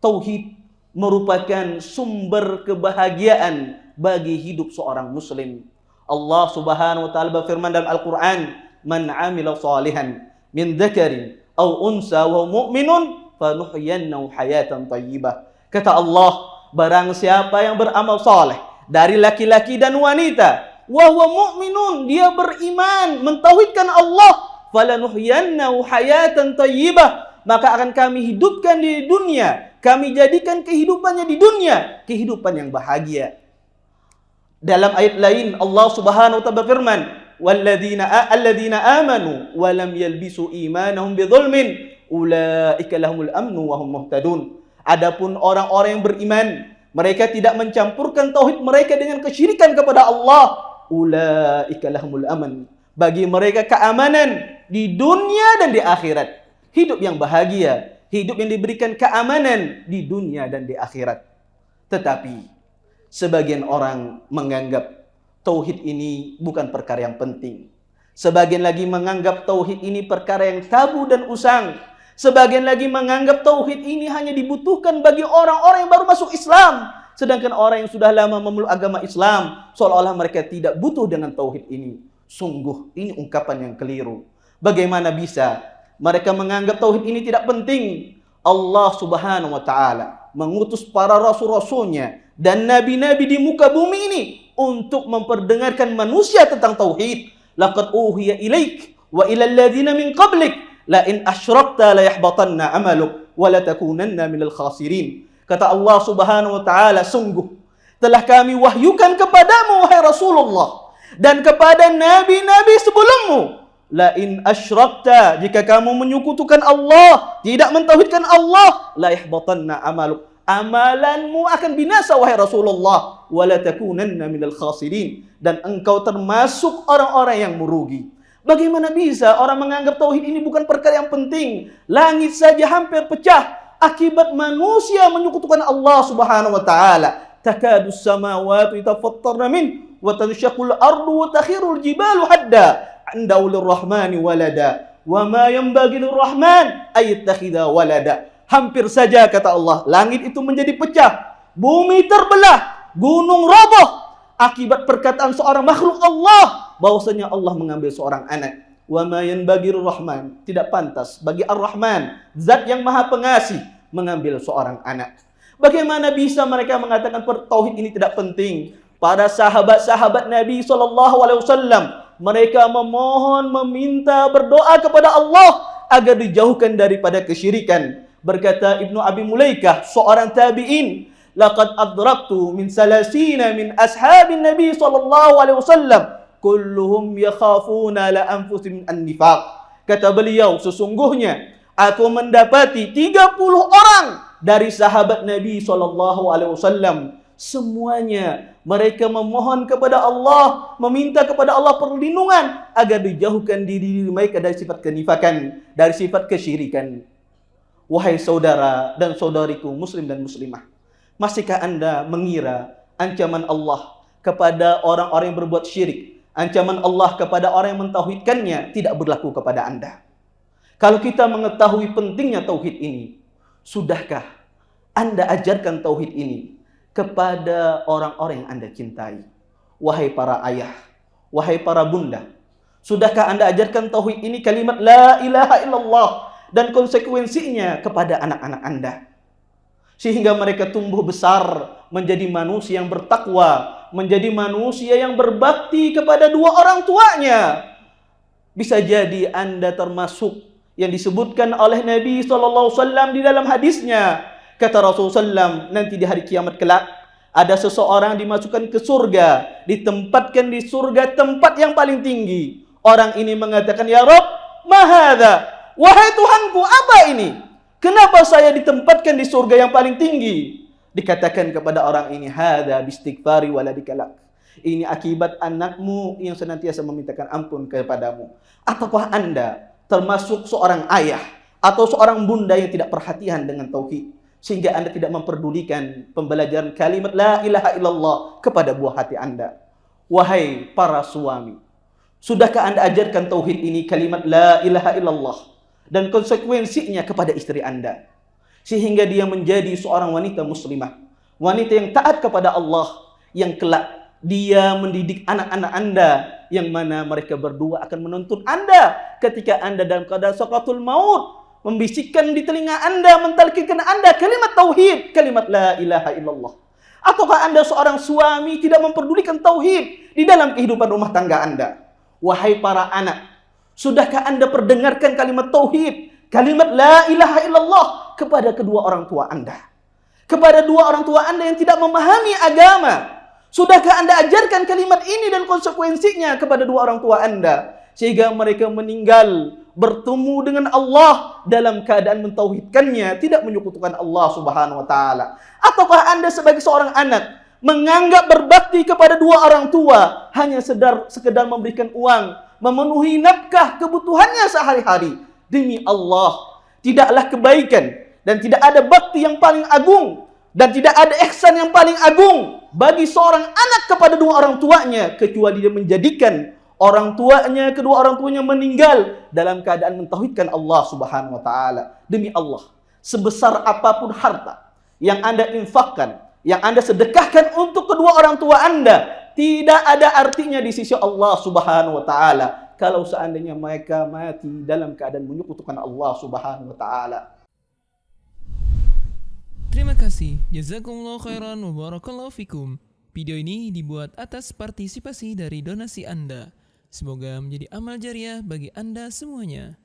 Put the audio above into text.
tauhid merupakan sumber kebahagiaan bagi hidup seorang muslim. Allah Subhanahu wa taala berfirman dalam Al-Qur'an, "Man 'amila shalihan min dzakarin aw unsa wa mu'minun fanuhyiyannahu hayatan thayyibah." Kata Allah, barang siapa yang beramal saleh dari laki-laki dan wanita, wa huwa mu'minun, dia beriman, mentauhidkan Allah, falanuhyiyannahu hayatan thayyibah, maka akan kami hidupkan di dunia, kami jadikan kehidupannya di dunia kehidupan yang bahagia. Dalam ayat lain Allah Subhanahu wa taala berfirman, alladzina amanu wa lam yalbisu imanahum bidzulmin ulaika lahumul amnu wa hum muhtadun. Adapun orang-orang yang beriman, mereka tidak mencampurkan tauhid mereka dengan kesyirikan kepada Allah, ulaika lahumul aman, bagi mereka keamanan di dunia dan di akhirat. Hidup yang bahagia, hidup yang diberikan keamanan di dunia dan di akhirat. Tetapi sebagian orang menganggap tauhid ini bukan perkara yang penting. Sebagian lagi menganggap tauhid ini perkara yang tabu dan usang. Sebagian lagi menganggap tauhid ini hanya dibutuhkan bagi orang-orang yang baru masuk Islam. Sedangkan orang yang sudah lama memeluk agama Islam, seolah-olah mereka tidak butuh dengan tauhid ini. Sungguh, ini ungkapan yang keliru. Bagaimana bisa mereka menganggap tauhid ini tidak penting? Allah Subhanahu wa taala mengutus para rasul-rasulnya dan nabi-nabi di muka bumi ini untuk memperdengarkan manusia tentang tauhid. Laqad uhiya ilaik wa ilal ladzina min qablik la in asyrakta la yahbatanna amaluk wa la takunanna minal khasirin. Kata Allah Subhanahu wa taala, sungguh telah kami wahyukan kepadamu wahai Rasulullah dan kepada nabi-nabi sebelummu, la in asyrakta, jika kamu menyekutukan Allah, tidak mentauhidkan Allah, la yahbatanna amaluk, amalanmu akan binasa wahai Rasulullah, wala takunanna minal khasirin, dan engkau termasuk orang-orang yang merugi. Bagaimana bisa orang menganggap tauhid ini bukan perkara yang penting? Langit saja hampir pecah akibat manusia menyekutukan Allah Subhanahu wa taala. Takadus samawati tafattarna min wa tanshaqqul ardu wa takhirul jibalu hadda andau lirrahmani walada wa ma yanbaghi lirrahman ay yattakhidha walada. Hampir saja, kata Allah, langit itu menjadi pecah, bumi terbelah, gunung roboh akibat perkataan seorang makhluk Allah bahwasanya Allah mengambil seorang anak. Wa ma yanbaghi lirrahman, tidak pantas bagi Ar-Rahman, zat yang maha pengasih, mengambil seorang anak. Bagaimana bisa mereka mengatakan tauhid ini tidak penting? Para sahabat-sahabat Nabi SAW, mereka memohon, meminta, berdoa kepada Allah agar dijauhkan daripada kesyirikan. Berkata Ibnu Abi Mulaikah, seorang tabi'in, laqad adraktu min salasina min ashabin Nabi SAW kulluhum yakhafuna la anfusihim an-nifaq. Kata beliau, sesungguhnya aku mendapati 30 orang dari sahabat Nabi SAW, semuanya mereka memohon kepada Allah, meminta kepada Allah perlindungan agar dijauhkan diri mereka dari sifat kenifakan, dari sifat kesyirikan. Wahai saudara dan saudariku muslim dan muslimah, masihkah Anda mengira ancaman Allah kepada orang-orang yang berbuat syirik, ancaman Allah kepada orang yang mentauhidkannya tidak berlaku kepada Anda? Kalau kita mengetahui pentingnya tauhid ini, sudahkah Anda ajarkan tauhid ini kepada orang-orang yang Anda cintai? Wahai para ayah, wahai para bunda, sudahkah Anda ajarkan tauhid ini, kalimat la ilaha illallah, dan konsekuensinya kepada anak-anak Anda, sehingga mereka tumbuh besar menjadi manusia yang bertakwa, menjadi manusia yang berbakti kepada dua orang tuanya? Bisa jadi Anda termasuk yang disebutkan oleh Nabi SAW di dalam hadisnya. Kata Rasulullah SAW, nanti di hari kiamat kelak ada seseorang dimasukkan ke surga, ditempatkan di surga tempat yang paling tinggi. Orang ini mengatakan, ya Rabb, ma hadza? Wahai Tuhanku, apa ini? Kenapa saya ditempatkan di surga yang paling tinggi? Dikatakan kepada orang ini, hadza bistighfari waladika. Ini akibat anakmu yang senantiasa memintakan ampun kepadamu. Ataukah Anda termasuk seorang ayah atau seorang bunda yang tidak perhatian dengan tauhid, sehingga Anda tidak memperdulikan pembelajaran kalimat la ilaha illallah kepada buah hati Anda? Wahai para suami, sudahkah Anda ajarkan tauhid ini, kalimat la ilaha illallah, dan konsekuensinya kepada istri Anda, sehingga dia menjadi seorang wanita muslimah, wanita yang taat kepada Allah, yang kelak dia mendidik anak-anak Anda, yang mana mereka berdua akan menuntun Anda ketika Anda dalam keadaan sakaratul maut, membisikkan di telinga Anda, mentalkinkan Anda kalimat tauhid, kalimat la ilaha illallah. Ataukah Anda seorang suami tidak memperdulikan tauhid di dalam kehidupan rumah tangga Anda? Wahai para anak, sudahkah Anda perdengarkan kalimat tauhid, kalimat la ilaha illallah kepada kedua orang tua Anda? Kepada dua orang tua Anda yang tidak memahami agama, sudahkah Anda ajarkan kalimat ini dan konsekuensinya kepada dua orang tua Anda, sehingga mereka meninggal bertemu dengan Allah dalam keadaan mentauhidkannya, tidak menyekutukan Allah Subhanahu wa taala? Ataukah Anda sebagai seorang anak menganggap berbakti kepada dua orang tua hanya sekedar memberikan uang, memenuhi nafkah kebutuhannya sehari-hari? Demi Allah, tidaklah kebaikan dan tidak ada bakti yang paling agung dan tidak ada ihsan yang paling agung bagi seorang anak kepada dua orang tuanya kecuali dia menjadikan kedua orang tuanya meninggal dalam keadaan mentauhidkan Allah Subhanahu wa taala. Demi Allah, sebesar apapun harta yang Anda infakkan, yang Anda sedekahkan untuk kedua orang tua Anda, tidak ada artinya di sisi Allah Subhanahu wa taala kalau seandainya mereka mati dalam keadaan menyekutukan Allah Subhanahu wa taala. Terima kasih. Jazakumullah khairan wa barakallahu fikum. Video ini dibuat atas partisipasi dari donasi Anda. Semoga menjadi amal jariah bagi Anda semuanya.